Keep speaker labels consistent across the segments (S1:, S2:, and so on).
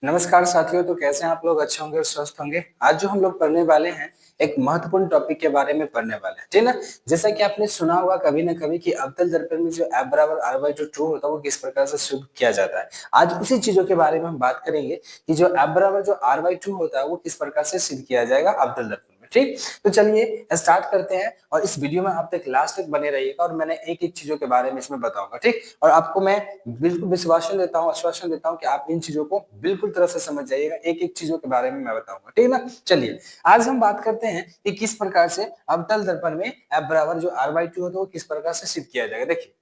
S1: नमस्कार साथियों। तो कैसे हैं आप लोग? अच्छे होंगे और स्वस्थ होंगे। आज जो हम लोग पढ़ने वाले हैं एक महत्वपूर्ण टॉपिक के बारे में पढ़ने वाले हैं, ठीक ना। जैसा कि आपने सुना होगा कभी ना कभी कि अवतल दर्पण में जो F बराबर R बाई जो ट्रू होता है वो किस प्रकार से सिद्ध किया जाता है। आज उसी चीजों के बारे में हम बात करेंगे कि जो F बराबर जो R बाई ट्रू होता है वो किस प्रकार से सिद्ध किया जाएगा अवतल दर्पण में। ठीक, तो चलिए स्टार्ट करते हैं और इस वीडियो में आप तक लास्ट तक बने रहिएगा और मैंने एक एक चीजों के बारे में इसमें बताऊंगा। ठीक, और आपको मैं बिल्कुल विश्वासन देता हूँ, आश्वासन देता हूँ कि आप इन चीजों को बिल्कुल तरह से समझ जाइएगा। एक एक चीजों के बारे में मैं बताऊंगा, ठीक है ना। चलिए आज हम बात करते हैं कि किस प्रकार से अवतल दर्पण में F बराबर जो R बाई टू होता है वो किस प्रकार से सिद्ध किया जाएगा। देखिए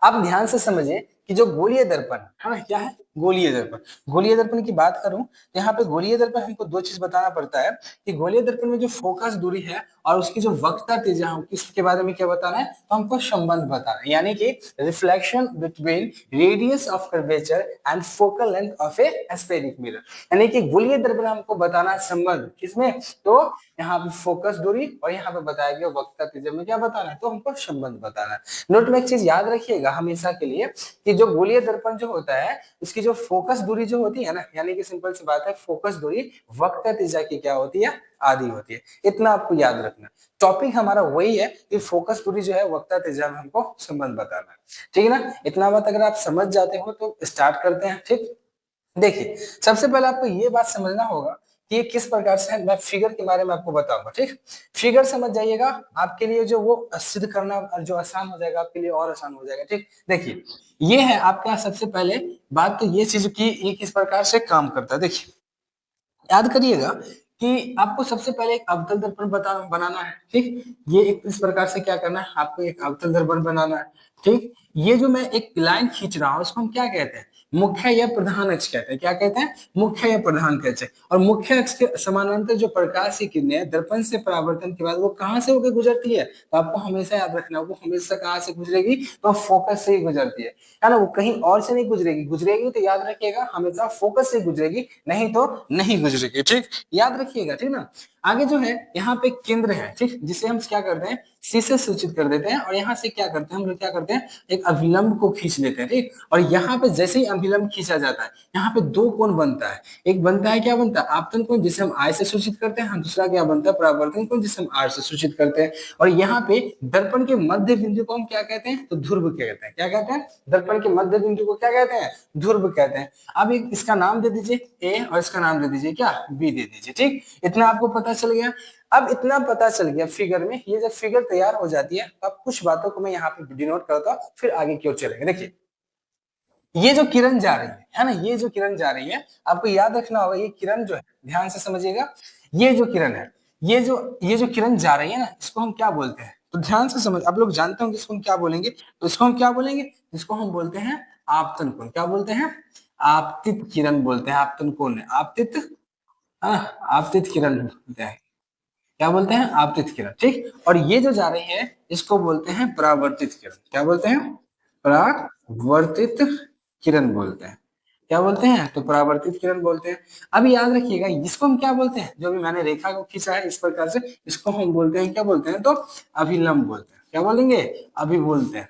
S1: आप ध्यान से समझिए कि जो गोलीय दर्पण है ना, क्या है गोलीय दर्पण। गोलीय दर्पण की बात करूं तो यहाँ पे गोलीय दर्पण हमको दो चीज बताना पड़ता है कि गोलीय दर्पण में जो फोकस दूरी है और उसकी जो वक्रता त्रिज्या है इसके बारे में क्या बताना है, तो हमको संबंध बताना है, यानी कि reflection between radius of curvature and focal length of A spheric mirror. यानी कि गोलीय दर्पण हमको बताना है संबंध किसमें, तो यहाँ पे फोकस दूरी और यहाँ पे बताया गया वक्रता त्रिज्या में क्या बताना है, तो हमको संबंध बताना है। नोट में एक चीज याद रखिएगा हमेशा के लिए कि जो गोलीय दर्पण जो होता है उसकी जो फोकस दूरी जो होती है ना, यानी कि सिंपल सी बात है फोकस दूरी वक्रता त्रिज्या की क्या होती है, आधी होती है। इतना आपको याद रखना। टॉपिक हमारा वही है कि फोकस दूरी जो है वक्रता त्रिज्या में हमको संबंध बताना है, ठीक है ना। इतना बात अगर आप समझ जाते हो तो स्टार्ट करते हैं। ठीक, देखिए सबसे पहले आपको ये बात समझना होगा कि ये किस प्रकार से है। मैं फिगर के बारे में आपको बताऊंगा। ठीक, फिगर समझ जाइएगा, आपके लिए जो वो सिद्ध करना जो आसान हो जाएगा आपके लिए और आसान हो जाएगा। ठीक, देखिए ये है आपका सबसे पहले बात, तो ये चीज की ये किस प्रकार से काम करता है। देखिए याद करिएगा कि आपको सबसे पहले एक अवतल दर्पण बनाना है। ठीक, ये एक इस प्रकार से क्या करना है, आपको एक अवतल दर्पण बनाना है। ठीक, ये जो मैं एक लाइन खींच रहा हूं उसको हम क्या कहते हैं, मुख्य या प्रधान अक्ष कहते हैं। क्या कहते हैं, मुख्य या प्रधान अक्ष। और मुख्य अक्ष के समानांतर जो प्रकाश की किरणें दर्पण से परावर्तन के बाद वो कहां से होकर गुजरती है, तो आपको हमेशा याद रखना है वो हमेशा कहां से गुजरेगी, तो फोकस से ही गुजरती है ना। वो कहीं और से नहीं गुजरेगी, गुजरेगी तो याद रखिएगा हमेशा फोकस से गुजरेगी, नहीं तो नहीं गुजरेगी। ठीक, याद रखिएगा, ठीक ना। आगे जो है यहाँ पे केंद्र है, ठीक, जिसे हम क्या करते हैं सी से सूचित कर देते हैं और यहाँ से क्या करते हैं हम लोग क्या करते हैं एक अभिलंब को खींच लेते हैं। ठीक, और यहाँ पे जैसे ही अभिलंब खींचा जाता है यहाँ पे दो कोण बनता है। एक बनता है क्या बनता है, आपतन कोण जिसे हम आई से सूचित करते हैं, दूसरा क्या बनता है परावर्तन कोण जिसे हम आर से सूचित करते हैं। और यहाँ पे दर्पण के मध्य बिंदु को हम क्या कहते हैं, तो ध्रुव कहते हैं। क्या कहते हैं, दर्पण के मध्य बिंदु को क्या कहते हैं, ध्रुव कहते हैं। अब एक इसका नाम दे दीजिए ए और इसका नाम दे दीजिए क्या, बी दे दीजिए। ठीक, इतना आपको पता चल गया। अब इतना पता चल गया फिगर में, ये जब फिगर तैयार हो जाती है अब कुछ बातों को मैं यहाँ पे डिनोट करता हूँ, फिर आगे क्यों चलेंगे। देखिए ये जो किरण जा रही है ना, ये जो किरण जा रही है आपको याद रखना होगा, ये किरण जो है ध्यान से समझिएगा, ये जो किरण है ये जो किरण जा रही है ना इसको हम क्या बोलते हैं, तो ध्यान से समझ, आप लोग जानते होंगे इसको हम क्या बोलेंगे, तो इसको हम क्या बोलेंगे, इसको हम बोलते हैं आपतन कोण। क्या बोलते हैं, आपतित किरण बोलते हैं। आपतन कोण है आपतित, आपतित किरण बोलते हैं। क्या बोलते हैं, आपतित किरण। ठीक, और ये जो जा रही है इसको बोलते हैं परावर्तित किरण। क्या बोलते हैं, परावर्तित किरण बोलते हैं। क्या बोलते हैं, तो परावर्तित किरण बोलते हैं। अब याद रखिएगा इसको हम क्या बोलते हैं, जो भी मैंने रेखा को खींचा है इस प्रकार से, इसको हम बोलते हैं क्या बोलते हैं, तो अभिलंब बोलते हैं। क्या बोलेंगे, अभी बोलते हैं,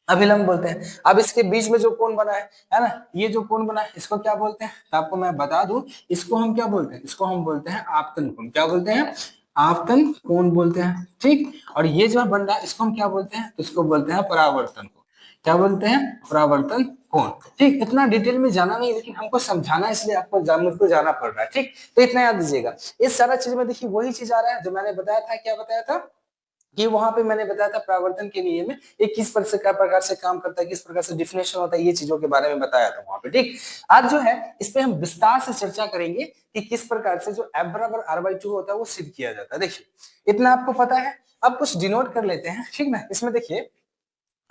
S1: अभिलंब बोलते हैं। अब इसके बीच में जो कोण बना है ना, ये जो कोण बना है इसको क्या बोलते हैं, तो आपको मैं बता दूं इसको हम क्या बोलते हैं, इसको हम बोलते हैं आपतन कोण। क्या बोलते हैं, आपतन कोण बोलते हैं। ठीक, और ये जो बन रहा है इसको हम क्या बोलते हैं, तो इसको बोलते हैं परावर्तन कोण। क्या बोलते हैं, परावर्तन कोण। ठीक, इतना डिटेल में जाना नहीं, लेकिन हमको समझाना इसलिए आपको मुझको जाना पड़ रहा है। ठीक, तो इतना याद दीजिएगा। इस सारा चीज में देखिए वही चीज आ रहा है जो मैंने बताया था। क्या बताया था कि वहां पे मैंने बताया था परावर्तन के नियम में ये किस प्रकार से काम करता है, किस प्रकार से डिफिनेशन होता है, ये चीजों के बारे में बताया था वहां पे। ठीक, आज जो है इस पे हम विस्तार से चर्चा करेंगे कि किस प्रकार से जो F बराबर R बाई टू होता है वो सिद्ध किया जाता है। देखिए इतना आपको पता है। अब कुछ डिनोट कर लेते हैं, ठीक ना। इसमें देखिए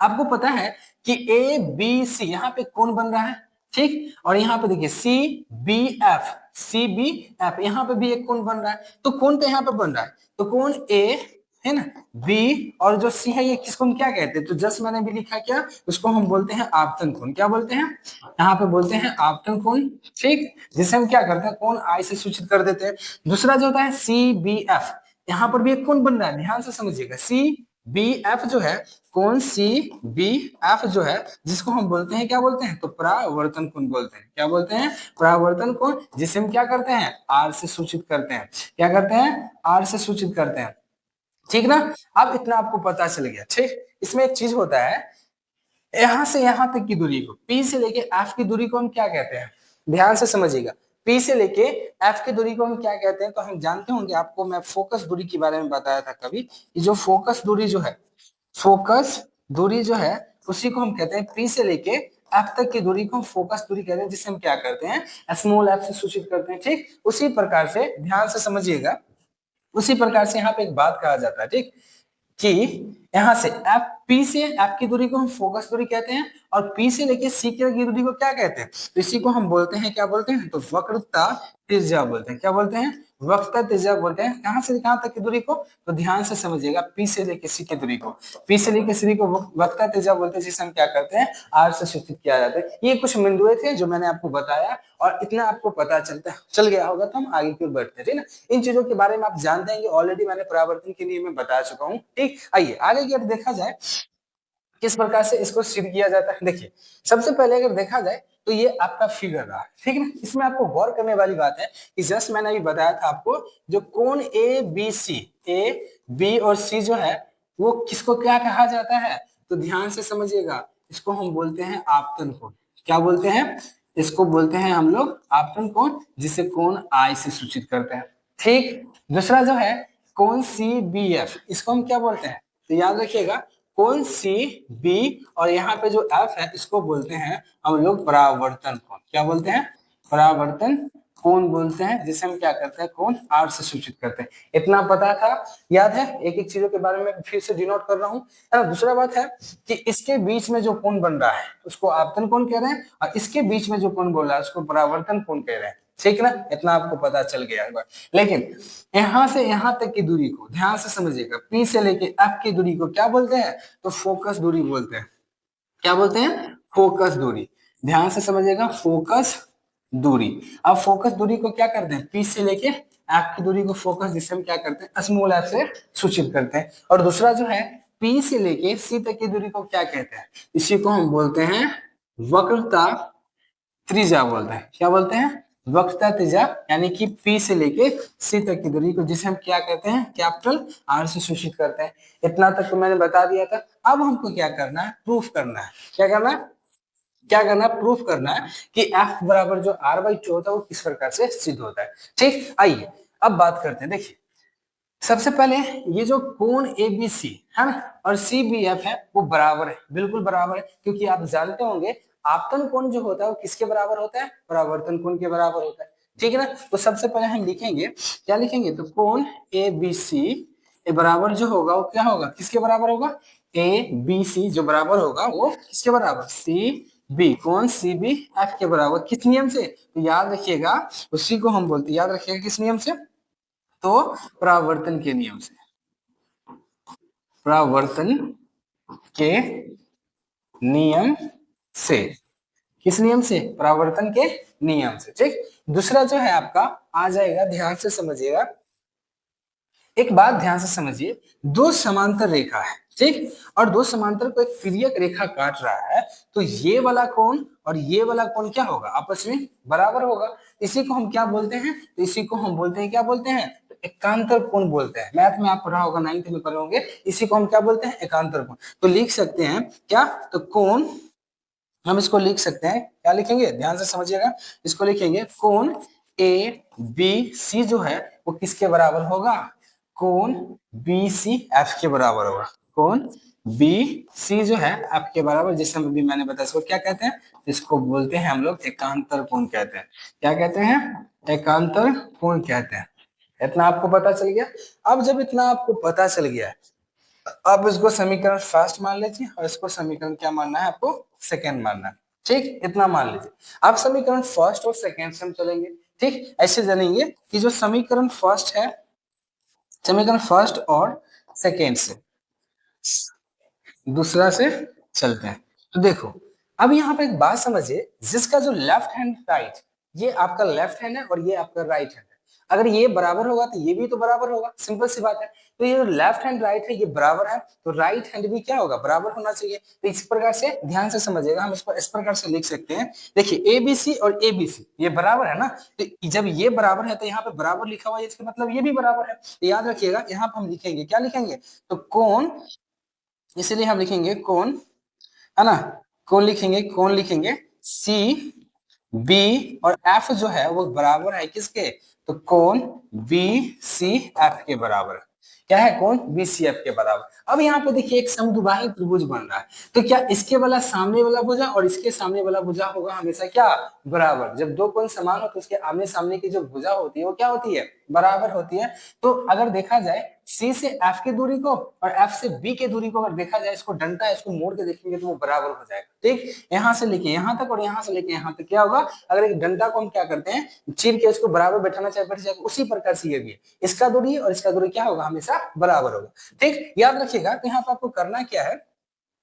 S1: आपको पता है कि ए बी सी यहाँ पे कौन बन रहा है, ठीक, और यहाँ पे देखिए C B F, C B F, यहाँ पे भी एक कौन बन रहा है, तो कौन तो यहाँ पे बन रहा है, तो कौन ए है ना, बी और जो सी है ये किसको हम क्या कहते हैं, तो जस्ट मैंने भी लिखा क्या, उसको हम बोलते हैं आपतन कोण। क्या बोलते हैं, यहाँ पे बोलते हैं आपतन कोण। ठीक, जिसे हम क्या करते हैं कोण आई से सूचित कर देते हैं। दूसरा जो होता है सी बी एफ, यहाँ पर भी एक कौन बन रहा है, ध्यान से समझिएगा, सी बी एफ जो है कौन सी बी एफ जो है जिसको हम बोलते हैं क्या बोलते हैं, तो परावर्तन कोण बोलते हैं। क्या बोलते हैं, परावर्तन कोण, जिसे हम क्या करते हैं, आर से सूचित करते हैं। क्या करते हैं, आर से सूचित करते हैं। ठीक ना, अब इतना आपको पता चल गया। ठीक, इसमें एक चीज होता है, यहां से यहां तक की दूरी को, P से लेके F की दूरी को हम क्या कहते हैं, ध्यान से समझिएगा। P से लेके F की दूरी को हम क्या कहते हैं, तो हम जानते होंगे, आपको मैं फोकस दूरी के बारे में बताया था कभी, कि जो फोकस दूरी जो है, फोकस दूरी जो है उसी को हम कहते हैं, P से लेके F तक की दूरी को हम फोकस दूरी कहते हैं, जिसे हम क्या करते हैं, स्मॉल f से सूचित करते हैं। ठीक, उसी प्रकार से ध्यान से समझिएगा, उसी प्रकार से यहाँ पे एक बात कहा जाता है, ठीक, कि यहां से एफ, पी से एफ की दूरी को हम फोकस दूरी कहते हैं, और पी से लेके सी की दूरी को क्या कहते हैं, तो इसी को हम बोलते हैं, क्या बोलते हैं, तो वक्रता त्रिज्या बोलते हैं। क्या बोलते हैं, वक्रता त्रिज्या बोलते हैं। कहां से कहां तक की दूरी को, तो ध्यान से समझिएगा, पी से लेके सी की दूरी को, पी से लेके सी को वक्रता त्रिज्या बोलते हैं, जिसे हम क्या करते हैं, आर से सूचित किया जाता है। ये कुछ बिंदुए थे जो मैंने आपको बताया, और इतना आपको पता चल गया होगा, तो हम आगे की ओर बढ़ते हैं। ठीक ना, इन चीजों के बारे में आप जानते हैं, ऑलरेडी मैंने परावर्तन के नियम में बता चुका हूँ। ठीक, आइए आगे की ओर देखा जाए किस प्रकार से इसको सिद्ध किया जाता है। देखिए, सबसे पहले अगर देखा जाए तो ये आपका फिगर रहा, ठीक है ना। इसमें आपको गौर करने वाली बात है कि जस्ट मैंने अभी बताया था आपको, जो कोण A B C, A B और सी जो है, वो किसको क्या कहा जाता है, तो ध्यान से समझिएगा, इसको हम बोलते हैं आपतन कोण। क्या बोलते हैं, इसको बोलते हैं हम लोग आपतन कोण, जिसे कोण आई से सूचित करते हैं। ठीक, दूसरा जो है कोण सी बी एफ, इसको हम क्या बोलते हैं, तो याद रखिएगा, कोण सी बी और यहाँ पे जो एफ है, इसको बोलते हैं हम लोग परावर्तन कोण। क्या बोलते हैं, परावर्तन कोण बोलते हैं, जिसे हम क्या करते हैं, कोण आर से सूचित करते हैं। इतना पता था, याद है, एक एक चीजों के बारे में फिर से डिनोट कर रहा हूँ, है ना। दूसरा बात है कि इसके बीच में जो कोण बन रहा है उसको आपतन कोण कह रहे हैं, और इसके बीच में जो कोण बोल रहा है उसको परावर्तन कोण कह रहे हैं। ठीक ना, इतना आपको पता चल गया है। लेकिन यहां से यहां तक की दूरी को ध्यान से समझिएगा, P से लेके F की दूरी को क्या बोलते हैं, तो फोकस दूरी बोलते हैं। क्या बोलते हैं, फोकस दूरी। ध्यान से समझिएगा, फोकस दूरी। अब फोकस दूरी को क्या करते हैं, P से लेके F की दूरी को फोकस, जिसे हम क्या करते हैं, स्मॉल f से सूचित करते हैं। और दूसरा जो है P से लेके C तक की दूरी को क्या कहते हैं, इसी को हम बोलते हैं वक्रता त्रिज्या बोलते हैं। क्या बोलते हैं, वक्रता त्रिज्या, यानी कि P से लेके C तक की दूरी को, जिसे हम क्या कहते हैं, कैपिटल R से सूचित करते हैं। इतना तक तो मैंने बता दिया था। अब हमको क्या करना है, प्रूफ करना है। क्या करना है, क्या करना है, प्रूफ करना है कि F बराबर जो R/2 होता है वो किस प्रकार से सिद्ध होता है। ठीक, आइए अब बात करते हैं। देखिए, सबसे पहले ये जो कोण ABC है ना और CBF है, वो बराबर है, बिल्कुल बराबर है, क्योंकि आप जानते होंगे आपतन कोण जो होता है वो किसके बराबर होता है, परावर्तन कोण के बराबर होता है। ठीक है ना, तो सबसे पहले हम लिखेंगे, क्या लिखेंगे, तो कोण ABC ए बराबर जो होगा वो क्या होगा, किसके बराबर होगा, ABC जो बराबर होगा वो किसके बराबर, CB, कोण CBF के बराबर। किस नियम से, तो याद रखिएगा, उसी को हम बोलते हैं, याद रखिएगा किस नियम से, तो परावर्तन के नियम से, परावर्तन के नियम से। किस नियम से, परावर्तन के नियम से। ठीक, दूसरा जो है आपका आ जाएगा, ध्यान से समझिएगा, एक बात ध्यान से समझिए, दो समांतर रेखा है, ठीक, और दो समांतर को एक तिर्यक रेखा काट रहा है, तो ये वाला कोण और ये वाला कोण क्या होगा, आपस में बराबर होगा। इसी को हम क्या बोलते हैं, तो इसी को हम बोलते हैं, क्या बोलते हैं, तो एकांतर कोण बोलते हैं। मैथ में आप पढ़ा होगा, 9th में पढ़े होंगे, इसी को हम क्या बोलते हैं, एकांतर कोण। तो लिख सकते हैं क्या, तो कोण, हम इसको लिख सकते हैं, क्या लिखेंगे, ध्यान से समझिएगा, इसको लिखेंगे कोण ए बी सी जो है वो किसके बराबर होगा, कोण बी सी एफ के बराबर होगा। कोण बी सी जो है एफ के बराबर, जिसे अभी मैंने बताया, इसको क्या कहते हैं, इसको बोलते हैं हम लोग एकांतर कोण कहते हैं। क्या कहते हैं, एकांतर कोण कहते हैं। इतना आपको पता चल गया। अब जब इतना आपको पता चल गया है, अब इसको समीकरण फर्स्ट मान लीजिए, और इसको समीकरण क्या मानना है आपको, सेकेंड मानना है। ठीक, इतना मान लीजिए। अब समीकरण फर्स्ट और सेकेंड से हम चलेंगे। ठीक, ऐसे जानेंगे कि जो समीकरण फर्स्ट है, समीकरण फर्स्ट और सेकेंड से दूसरा से चलते हैं। तो देखो, अब यहाँ पे एक बात समझिए, जिसका जो लेफ्ट हैंड राइट, ये आपका लेफ्ट हैंड है और ये आपका राइट हैंड है, अगर ये बराबर होगा तो ये भी तो बराबर होगा, सिंपल सी बात है। तो ये जो लेफ्ट हैंड राइट है ये बराबर है, तो राइट हैंड भी क्या होगा, बराबर होना चाहिए। तो इस प्रकार से ध्यान से समझिएगा, हम इसको इस प्रकार से लिख सकते हैं। देखिए एबीसी और एबीसी ये बराबर है ना, तो जब ये बराबर है तो यहाँ पे बराबर लिखा हुआ है, इसका मतलब ये भी बराबर है। तो याद रखिएगा यहाँ पे हम लिखेंगे, क्या लिखेंगे, तो कोण, इसीलिए हम लिखेंगे कोण, है ना, कोण लिखेंगे, कोण लिखेंगे सी बी, और एफ जो है वो बराबर है किसके, तो कोण बी सी एफ के बराबर। क्या है, कोण बी सी एफ के बराबर। अब यहाँ पे देखिए एक समद्विबाही त्रिभुज बन रहा है, तो क्या इसके वाला सामने वाला भुजा और इसके सामने वाला भुजा होगा हमेशा क्या, बराबर। जब दो कोण समान हो तो उसके आमने सामने की जो भुजा होती है वो क्या होती है, बराबर होती है। तो अगर देखा जाए सी से एफ की दूरी को और एफ से बी की दूरी को अगर देखा जाए, इसको डंडा है इसको मोड़ के देखेंगे तो वो बराबर हो जाएगा। ठीक, यहाँ से लेके यहाँ तक और यहाँ से लेके यहाँ तक क्या होगा, अगर एक डंडा को हम क्या करते हैं चीर के इसको बराबर बैठाना चाहे बैठ जाएगा, उसी प्रकार से ये भी है, इसका दूरी और इसका दूरी क्या होगा, हमेशा बराबर होगा। ठीक, याद रखिएगा। तो यहाँ पे आपको करना क्या है,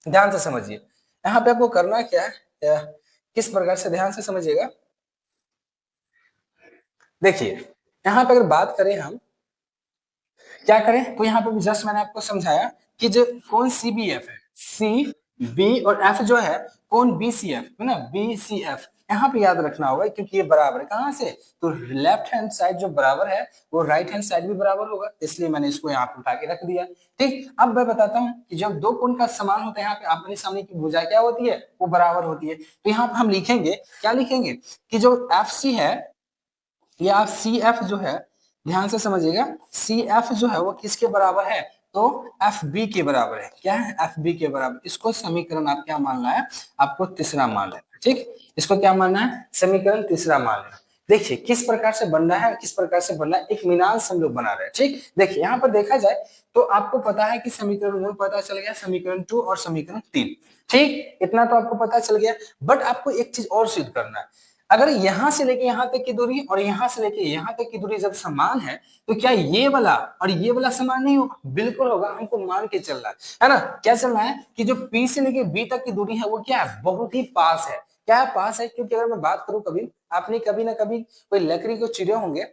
S1: ध्यान से समझिए, यहाँ पे आपको करना क्या है, किस प्रकार से, ध्यान से समझिएगा। देखिए यहाँ पे अगर बात करें हम क्या करें, तो यहाँ पे भी जस्ट मैंने आपको समझाया कि जो कौन सी बी एफ है, सी बी और एफ जो है कौन बी सी एफ है ना, बी सी एफ, यहाँ पे याद रखना होगा क्योंकि ये बराबर है कहाँ से, तो लेफ्ट हैंड साइड जो बराबर है वो राइट हैंड साइड भी बराबर होगा, इसलिए मैंने इसको यहाँ पे उठा के रख दिया। ठीक, अब मैं बताता हूँ कि जब दो कोण का समान होता है, यहाँ पे आमने सामने की भुजा क्या होती है, वो बराबर होती है। तो यहाँ पे हम लिखेंगे, क्या लिखेंगे, कि जो एफ सी है या सी एफ जो है, ध्यान से समझिएगा, सी एफ जो है वो किसके बराबर है, तो एफ बी के बराबर है। क्या है, एफ बी के बराबर। इसको समीकरण आप क्या मानना है, आपको तीसरा मान लेना। ठीक, इसको क्या मानना है, समीकरण तीसरा मान लेना। देखिए किस प्रकार से बन रहा है, किस प्रकार से बन रहा है, एक मीनांश हम लोग बना रहे हैं। ठीक, देखिए यहाँ पर देखा जाए तो आपको पता है कि समीकरण 1 पता चल गया, समीकरण 2 और समीकरण 3। ठीक, इतना तो आपको पता चल गया, बट आपको एक चीज और सिद्ध करना है। अगर यहां से लेके यहां तक की दूरी और यहां से लेके यहां तक की दूरी जब समान है, तो क्या ये वाला और ये वाला समान नहीं होगा, बिल्कुल होगा। हमको मान के चल रहा है ना, क्या चल रहा है कि जो P से लेके B तक की दूरी है वो क्या है, बहुत ही पास है। क्या है, पास है। क्योंकि अगर मैं बात करूं, कभी आपने कभी ना कभी कोई लकड़ी को चिरे होंगे,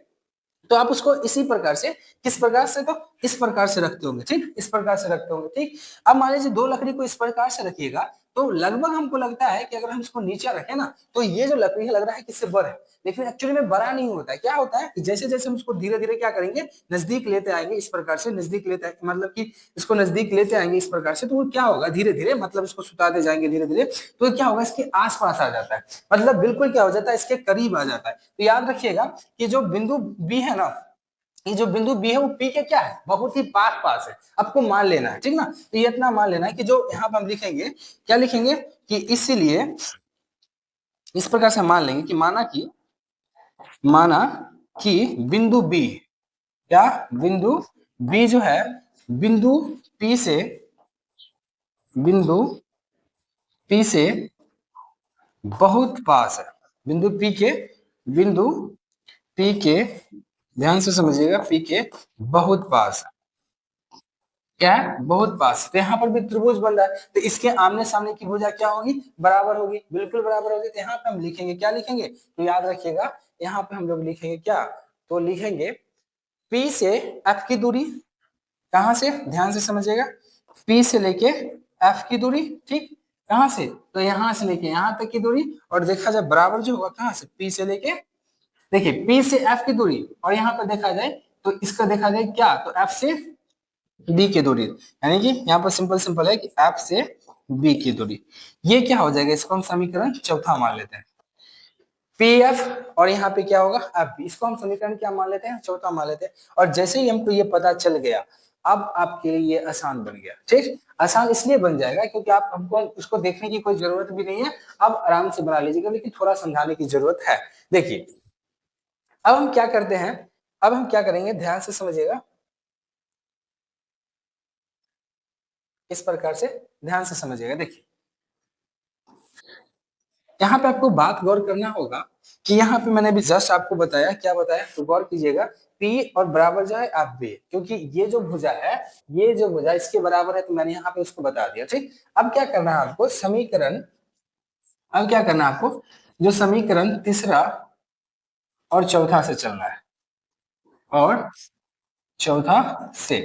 S1: तो आप उसको इसी प्रकार से, किस प्रकार से, तो इस प्रकार से रखते होंगे। ठीक, इस प्रकार से रखते होंगे। ठीक, अब मान लीजिए दो लकड़ी को इस प्रकार से रखिएगा, तो लगभग हमको लगता है कि अगर हम इसको नीचे रखें ना, तो ये जो लकड़ी है लग रहा है कि इससे बड़ा है, लेकिन एक्चुअली में बड़ा नहीं होता है। क्या होता है कि जैसे जैसे हम इसको धीरे धीरे क्या करेंगे, नजदीक लेते आएंगे, इस प्रकार से नजदीक लेते आएंगे, मतलब कि इसको नजदीक लेते आएंगे इस प्रकार से, तो वो क्या होगा, धीरे धीरे, मतलब इसको सुताते जाएंगे धीरे धीरे, तो क्या होगा, इसके आसपास आ जाता है, मतलब बिल्कुल क्या हो जाता है, इसके करीब आ जाता है। तो याद रखिएगा कि जो बिंदु बी है ना, ये जो बिंदु बी है वो पी के क्या है, बहुत ही पास पास है, आपको मान लेना है। ठीक ना, तो ये इतना मान लेना है कि जो यहाँ पर हम लिखेंगे, क्या लिखेंगे, कि इसीलिए इस प्रकार से मान लेंगे कि माना कि बिंदु बी, क्या, बिंदु बी जो है बिंदु पी से, बिंदु पी से बहुत पास है, बिंदु पी के, बिंदु पी के, ध्यान से समझिएगा, पी के बहुत पास है। क्या है, बहुत पास। तो यहाँ पर भी त्रिभुज बन रहा है, तो इसके आमने सामने की भुजा क्या होगी, बराबर होगी, बिल्कुल बराबर होगी। तो यहाँ पे हम लिखेंगे, क्या लिखेंगे, तो याद रखिएगा यहाँ पे हम लोग लिखेंगे क्या, तो लिखेंगे P से F की दूरी, कहाँ से, ध्यान से समझिएगा, P से लेके F की दूरी। ठीक, कहाँ से, तो यहाँ से लेके यहाँ तक की दूरी, और देखा जाए बराबर जो होगा कहाँ से, P से लेके, देखिए P से F की दूरी, और यहाँ पर देखा जाए तो इसका देखा जाए क्या, तो F से बी की दूरी, यानी कि यहाँ पर सिंपल सिंपल है कि एफ से बी की दूरी, ये क्या हो जाएगा, इसको हम समीकरण चौथा मान लेते हैं, पी एफ, और यहाँ पे क्या होगा, एफ बी, इसको हम समीकरण क्या मान लेते हैं, चौथा मान लेते हैं। और जैसे ही हमको ये पता चल गया, अब आपके लिए ये आसान बन गया। ठीक, आसान इसलिए बन जाएगा क्योंकि आप हमको उसको देखने की कोई जरूरत भी नहीं है, अब आराम से बना लीजिएगा, लेकिन थोड़ा समझाने की जरूरत है। देखिए अब हम क्या करते हैं, अब हम क्या करेंगे, ध्यान से समझिएगा, इस प्रकार से ध्यान से समझिएगा। देखिए यहाँ पे आपको बात गौर करना होगा कि यहाँ पे मैंने अभी जस्ट आपको बताया, क्या बताया, तो गौर कीजिएगा, P और बराबर जो है एफ बी, क्योंकि ये जो भुजा है, ये जो भुजा इसके बराबर है, तो मैंने यहाँ पे उसको बता दिया। ठीक, अब क्या करना है आपको, समीकरण, अब क्या करना है आपको, जो समीकरण तीसरा और चौथा से चलना है। और चौथा से।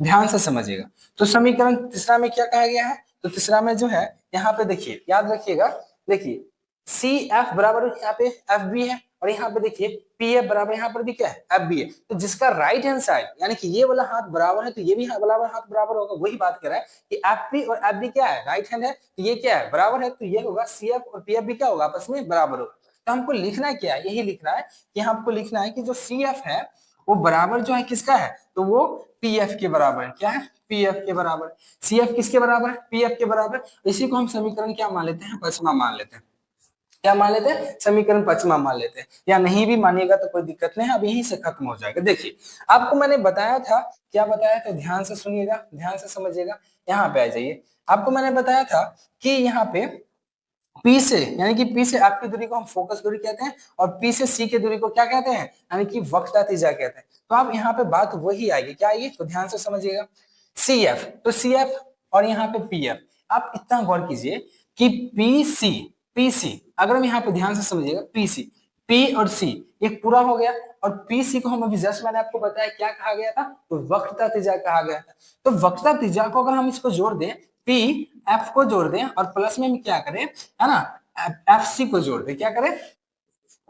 S1: ध्यान से समझिएगा। तो समीकरण तीसरा में क्या कहा गया है, तो तीसरा में जो है यहाँ पे देखिए, याद रखिएगा, देखिए सी एफ बराबर यहाँ पे एफ बी है, और यहाँ पे देखिए पी एफ बराबर यहाँ पर भी क्या है, एफ बी है। तो जिसका राइट हैंड साइड यानी कि ये वाला हाथ बराबर है, तो ये भी बराबर हाथ बराबर होगा। वही बात कर रहा है कि एफ पी और एफ बी क्या है, राइट हैंड है, तो ये क्या है, बराबर है। तो ये होगा सी एफ और पी एफ भी क्या होगा, आपस में बराबर होगा। तो हमको लिखना क्या है, यही लिखना है कि हमको लिखना है कि जो सी एफ है वो बराबर जो है किसका है, तो वो पी एफ के बराबर है। क्या है, पी एफ के बराबर। सी एफ किसके बराबर है, पी एफ के बराबर। इसी को हम समीकरण क्या मान लेते हैं, पचमा मान लेते हैं। क्या मान लेते हैं, समीकरण पचमा मान लेते हैं। या नहीं भी मानिएगा तो कोई दिक्कत नहीं है, अब यहीं से खत्म हो जाएगा। देखिए आपको मैंने बताया था, क्या बताया था, ध्यान से सुनिएगा, ध्यान से समझिएगा। यहाँ पे आ जाइए। आपको मैंने बताया था कि यहाँ पे पी से यानी कि पी से आपकी दूरी को हम फोकस दूरी कहते हैं, और पी से सी की दूरी को क्या कहते हैं, यानी कि वक्रता कहते हैं। तो अब यहाँ पे बात वही आएगी, क्या आएगी, तो ध्यान से समझिएगा। सी एफ, तो सी एफ और यहाँ पे पी एफ। आप इतना गौर कीजिए कि पी सी अगर हम यहाँ पे ध्यान से समझिएगा, पी सी, पी और सी एक पूरा हो गया, और पी सी को हम अभी जस्ट मैंने आपको बताया क्या कहा गया था, तो वक्रता त्रिज्या कहा गया था। तो वक्रता त्रिज्या को अगर हम इसको जोड़ दें, पी एफ को जोड़ दें, और प्लस में हम क्या करें, है ना, एफ सी को जोड़ दें। क्या करें,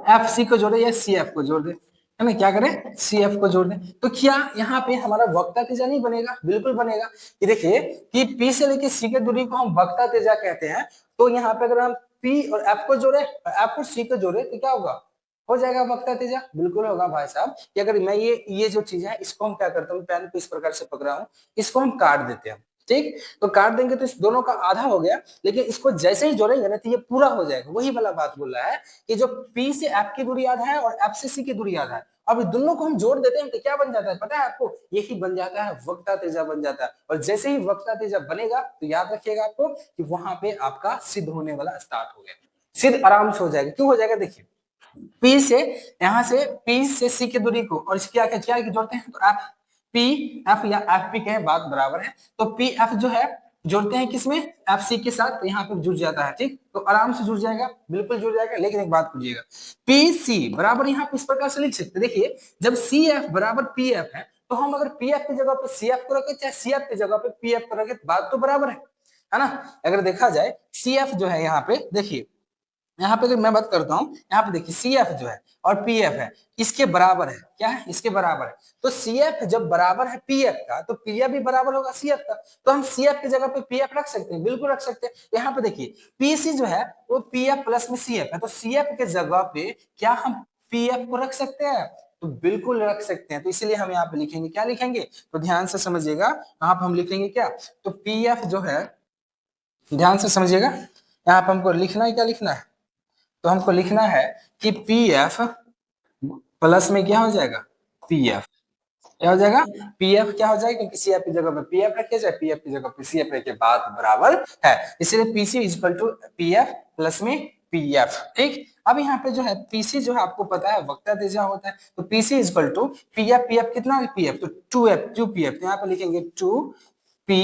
S1: एफ सी को जोड़े या सी एफ को जोड़ दे, है ना, क्या करें, सी एफ को जोड़ दे। तो क्या यहाँ पे हमारा वक्रता त्रिज्या नहीं बनेगा, बिल्कुल बनेगा। कि देखिए कि पी से लेके सी की दूरी को हम वक्रता त्रिज्या कहते हैं। तो यहाँ पे अगर हम पी और एफ को जोड़े, एफ और सी को जोड़े, तो क्या होगा, हो जाएगा वक्रता त्रिज्या, बिल्कुल होगा भाई साहब। कि अगर मैं ये जो चीज है इसको हम क्या करता हूँ, पेन को इस प्रकार से पकड़ा हूँ, इसको हम काट देते हैं। ठीक, तो काट देंगे तो इस दोनों का आधा हो गया, लेकिन इसको जैसे ही जोड़ेंगे ना तो ये पूरा हो जाएगा। वही वाला बात बोल रहा है कि जो P से F की दूरी आधा है और F से C की दूरी आधा है, अब दोनों को हम जोड़ देते हैं तो क्या बन जाता है पता है आपको, यही बन जाता है वक्रता त्रिज्या बन जाता है। और जैसे ही वक्रता त्रिज्या बनेगा तो याद रखिएगा आपको कि वहां पे आपका सिद्ध होने वाला स्टार्ट हो गया, सिद्ध आराम से हो जाएगा। क्यों हो जाएगा, देखिए P से यहाँ से P से C की दूरी को और इसकी क्या जोड़ते हैं, तो F P F या F P के बाद बराबर है। तो P F जो है जोड़ते हैं किसमें, एफ सी के साथ, तो यहाँ पे जुड़ जाता है। ठीक, तो आराम से जुड़ जाएगा, बिल्कुल जुड़ जाएगा। लेकिन एक बात पूछिएगा, पी सी बराबर यहाँ पे इस प्रकार से लिख सकते, देखिए जब सी एफ बराबर पी एफ है, तो हम अगर पी एफ की जगह पे सी एफ को रखे, चाहे सी एफ की जगह पे पी एफ को रखे, बात तो बराबर है ना। अगर देखा जाए सी एफ जो है यहाँ पे देखिए, यहाँ पे मैं बात करता हूँ, यहाँ पे देखिए सी एफ जो है और पी एफ है, इसके बराबर है। क्या है, इसके बराबर है। तो सी एफ जब बराबर है पी एफ का, तो पी एफ भी बराबर होगा सी एफ का। तो हम सी एफ की जगह पे पी एफ रख सकते हैं, बिल्कुल रख सकते हैं। यहाँ पे देखिए पी सी जो है वो पी एफ प्लस में सी एफ है, तो सी एफ के जगह पे क्या हम पी एफ को रख सकते हैं, तो बिल्कुल रख सकते हैं। तो इसलिए हम यहाँ पे लिखेंगे, क्या लिखेंगे, तो ध्यान से समझिएगा, यहाँ पे हम लिखेंगे क्या, तो पी एफ जो है, ध्यान से समझिएगा, यहाँ पे हमको लिखना है, क्या लिखना है, तो हमको लिखना है कि पी एफ प्लस में क्या हो जाएगा, पी एफ क्या हो जाएगा, पी एफ क्या हो जाएगा, क्योंकि सी एफ की जगह पे पी एफ रखे जाए, पी एफ की जगह पे सी एफ रखे, बात बराबर है। इसलिए PC equal to P F plus में पी एफ। ठीक, अब यहाँ पे जो है पीसी जो है आपको पता है वक्रता त्रिज्या होता है, तो PC equal to P F कितना है, पी एफ तो टू पी एफ, तो यहाँ पे लिखेंगे टू पी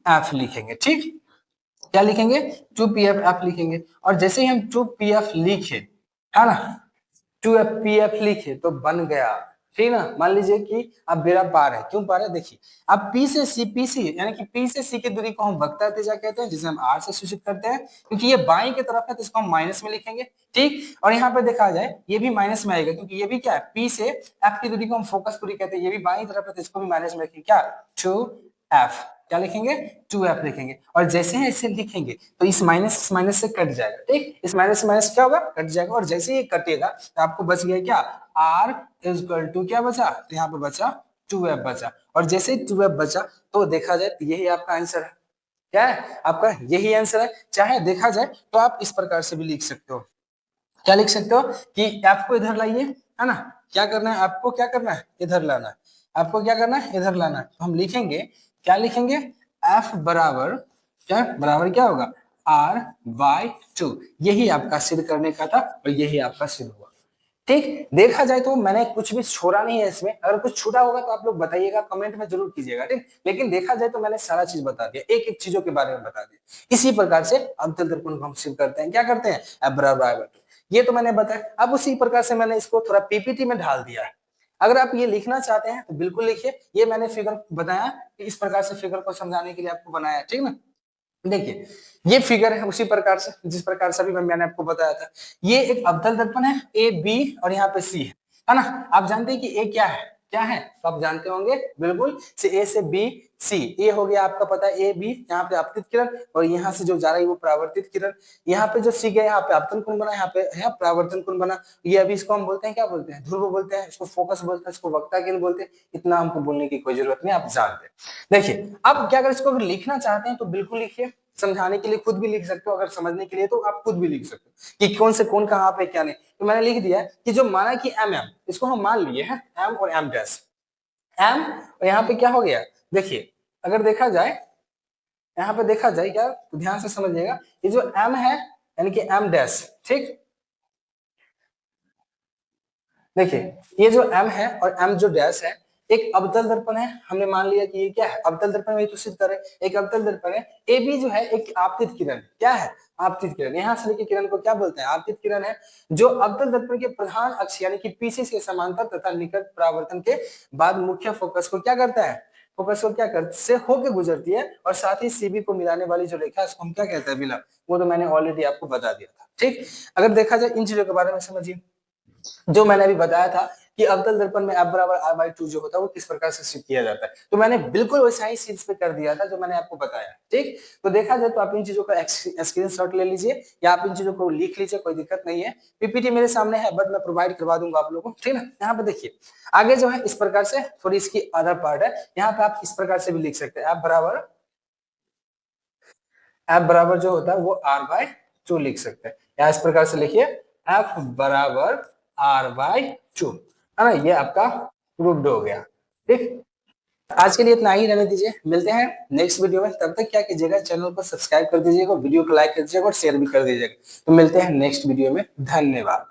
S1: एफ लिखेंगे। ठीक, क्या लिखेंगे, टू पी एफ एफ लिखेंगे। और जैसे ही हम टू पी एफ लिखे, है ना, टू एफ पी एफ लिखे तो बन गया। ठीक ना, मान लीजिए कि अब मेरा पार है, क्यों पार है, देखिए अब पी से सी, पी सी यानी कि पी से सी की दूरी को हम वक्रता त्रिज्या कहते हैं, जिसे हम आर से सूचित करते हैं। क्योंकि ये बाईं की तरफ है तो इसको हम माइनस में लिखेंगे। ठीक, और यहाँ पे देखा जाए ये भी माइनस में आएगा, क्योंकि ये भी क्या है, पी से एफ की दूरी को हम फोकस दूरी कहते हैं, ये भी बाईं तरफ है तो इसको भी माइनस में लिखेंगे। क्या, टू एफ, क्या लिखेंगे, टू एफ लिखेंगे। और जैसे ही ऐसे लिखेंगे तो इस माइनस से कट जाएगा। ठीक, इस माइनस से माइनस क्या होगा, कट जाएगा। और जैसे ही कटेगा तो आपको बच गया क्या, आर इज इक्वल टू क्या बचा, तो यहाँ पे बचा टू एफ बचा। और जैसे ही टू एफ बचा तो देखा जाए तो यही आपका आंसर है। क्या है आपका, यही आंसर है। चाहे देखा जाए तो आप इस प्रकार से भी लिख सकते हो, क्या लिख सकते हो कि एफ को इधर लाइए, है ना, क्या करना है आपको, क्या करना है, इधर लाना है। आपको क्या करना है, इधर लाना है। तो हम लिखेंगे, क्या लिखेंगे, एफ बराबर क्या, बराबर क्या होगा, आर बाई टू। यही आपका सिद्ध करने का था और यही आपका सिद्ध हुआ। ठीक, देखा जाए तो मैंने कुछ भी छोड़ा नहीं है इसमें। अगर कुछ छूटा होगा तो आप लोग बताइएगा, कमेंट में जरूर कीजिएगा। ठीक, लेकिन देखा जाए तो मैंने सारा चीज बता दिया, एक एक चीजों के बारे में बता दिया। इसी प्रकार से अवतल दर्पण को हम सिद्ध करते हैं, क्या करते हैं, एफ बराबर, ये तो मैंने बताया। अब उसी प्रकार से मैंने इसको थोड़ा पीपीटी में ढाल दिया है। अगर आप ये लिखना चाहते हैं तो बिल्कुल लिखिए, ये मैंने फिगर बताया कि इस प्रकार से फिगर को समझाने के लिए आपको बनाया, ठीक ना। देखिए ये फिगर है उसी प्रकार से जिस प्रकार से अभी मैंने आपको बताया था। ये एक अवतल दर्पण है, ए बी और यहाँ पे सी है ना। आप जानते हैं कि ए क्या है, क्या है तो आप जानते होंगे बिल्कुल से ए से बी सी, ए हो गया आपका पता है ए बी, यहाँ पे आपतित किरण और यहाँ से जो जा रही है वो परावर्तित किरण, यहाँ पे जो सी गया यहाँ पे आपतन कोण बना, यहाँ पे है परावर्तन कोण बना। ये अभी इसको हम बोलते हैं क्या बोलते हैं, ध्रुव बोलते हैं, इसको फोकस बोलते हैं, इसको वक्ता केंद्र बोलते हैं। इतना हमको बोलने की कोई जरूरत नहीं, आप जानते हैं। देखिए अब क्या अगर इसको अगर लिखना चाहते हैं तो बिल्कुल लिखिए, समझाने के लिए खुद भी लिख सकते हो, अगर समझने के लिए तो आप खुद भी लिख सकते हो कि कौन से कौन कहाँ पे क्या नहीं। तो मैंने लिख दिया कि जो माना कि एम एम, इसको हम मान लिए हैं एम और एम डैश, एम और यहाँ पे क्या हो गया, देखिए अगर देखा जाए यहाँ पे देखा जाए क्या तो ध्यान से समझिएगा, ये जो एम है यानी कि एम डैश, ठीक। देखिए ये जो एम है और एम जो डैश है एक अवतल दर्पण है, हमने मान लिया कि ये क्या है अवतल दर्पण, वही तो सिद्ध करें एक अवतल दर्पण है। ए बी जो है एक आपतित किरण, क्या है आपतित किरण, यहाँ से लेके किरण को क्या बोलते हैं आपतित किरण है, जो अवतल दर्पण के प्रधान अक्ष यानी कि पीछे से समांतर तथा निकट परावर्तन के बाद मुख्य फोकस को क्या करता है, फोकस को क्या करते से होके गुजरती है और साथ ही सीबी को मिलाने वाली जो रेखा है उसको हम क्या कहते हैं विलंब, वो तो मैंने ऑलरेडी आपको बता दिया था, ठीक। अगर देखा जाए इन चीजों के बारे में समझिए, जो मैंने अभी बताया था कि अवतल दर्पण में F बराबर R/2 जो होता है वो किस प्रकार से सिद्ध किया जाता है, तो मैंने बिल्कुल वैसा ही चीज पे कर दिया था जो मैंने आपको बताया, ठीक। तो देखा जाए तो आप इन चीजों का स्क्रीनशॉट ले लीजिए या आप इन चीजों को लिख लीजिए, कोई दिक्कत नहीं है। पीपीटी मेरे सामने है बट मैं प्रोवाइड करवा दूंगा आप लोगों को, ठीक है। यहाँ पे देखिए आगे जो है इस प्रकार से थोड़ी इसकी अदर पार्ट है, यहाँ पे आप इस प्रकार से भी लिख सकते हैं F बराबर जो होता है वो R/2 लिख सकते हैं, या इस प्रकार से लिखिए F बराबर R/2, है ना, ये आपका प्रूव्ड हो गया, ठीक। आज के लिए इतना ही रहने दीजिए, मिलते हैं नेक्स्ट वीडियो में, तब तक क्या कीजिएगा चैनल को सब्सक्राइब कर दीजिएगा, वीडियो को लाइक कर दीजिएगा और शेयर भी कर दीजिएगा। तो मिलते हैं नेक्स्ट वीडियो में, धन्यवाद।